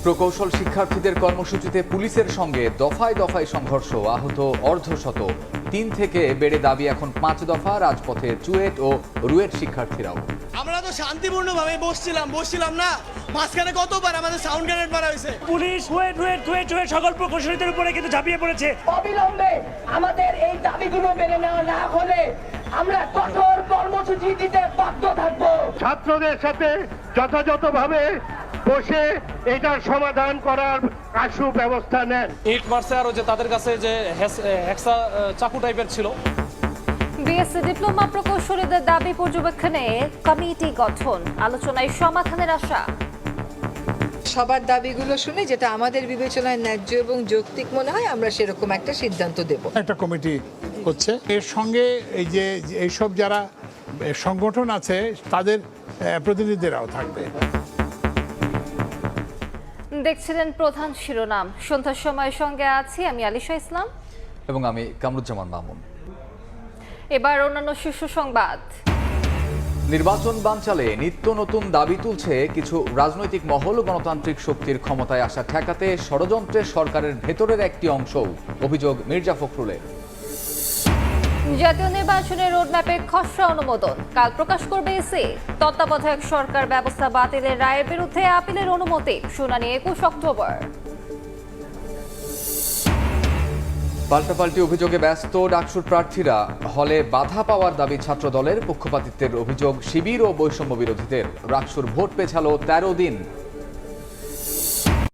প্রকৌশল শিক্ষার্থীদের কর্মসূচিতে পুলিশের সঙ্গে দফায় দফায় সংঘর্ষ, আহত অর্ধশত। ৩ থেকে বেড়ে দাবি এখন ৫ দফা। রাজপথে চুয়েট ও রুয়েট শিক্ষার্থীরাও। আমরা তো শান্তিপূর্ণভাবে বসছিলাম না, মাঝখানে কতবার আমাদের সাউন্ড গ্রেনেড মারা হয়েছে। পুলিশ রুয়েট সকল প্রকৌশলীদের উপরে কিন্তু ঝাঁপিয়ে পড়েছে। অবিলম্বে আমাদের এই দাবিগুলো মেনে নেওয়া না হলে আমরা কঠোর কর্মসূচি দিতে বাধ্য থাকব। ছাত্রদের সাথে যথাযথভাবে বসে এটার সমাধান করার আশু ব্যবস্থা নেন। ইট মারছে আর যে তাদের কাছে যে হেক্সা চাকু টাইপের ছিল। বিএসসি ডিপ্লোমা প্রকৌশলীদের দাবি পর্যবেক্ষণে কমিটি গঠন, আলোচনায় সমাধানের আশা। সবার দাবিগুলো শুনে যেটা আমাদের বিবেচনায় ন্যায্য এবং যৌক্তিক মনে হয় আমরা সেরকম একটা সিদ্ধান্ত দেব। একটা কমিটি হচ্ছে, এর সঙ্গে এই যে এইসব যারা সংগঠন আছে তাদের প্রতিনিধিরাও থাকবে। দেখছিলেন প্রধান শিরোনাম। সন্ধ্যার সময় সঙ্গে আছি আমি আলিশা ইসলাম এবং আমি কামরুজ্জামান মামুন। এবার অন্যান্য শীর্ষ সংবাদ। নির্বাচন বানচালে নিত্য নতুন দাবি তুলছে কিছু রাজনৈতিক মহল। গণতান্ত্রিক শক্তির ক্ষমতায় আসা ঠেকাতে ষড়যন্ত্রের সরকারের ভেতরের একটি অংশও, অভিযোগ মির্জা ফখরুলের। জাতীয় নির্বাচনের রোডম্যাপের খসড়া অনুমোদন কাল প্রকাশ করবে ইসি। তত্ত্বাবধায়ক সরকার ব্যবস্থা বাতিলের রায়ের বিরুদ্ধে আপিলের অনুমতি, শুনানি ২১ অক্টোবর। পাল্টাপাল্টি অভিযোগে ব্যস্ত ডাকসুর প্রার্থীরা। হলে বাধা পাওয়ার দাবি ছাত্রদলের, পক্ষপাতিত্বের অভিযোগ শিবির ও বৈষম্য বিরোধীদের। ডাকসুর ভোট পেছালো ১৩ দিন।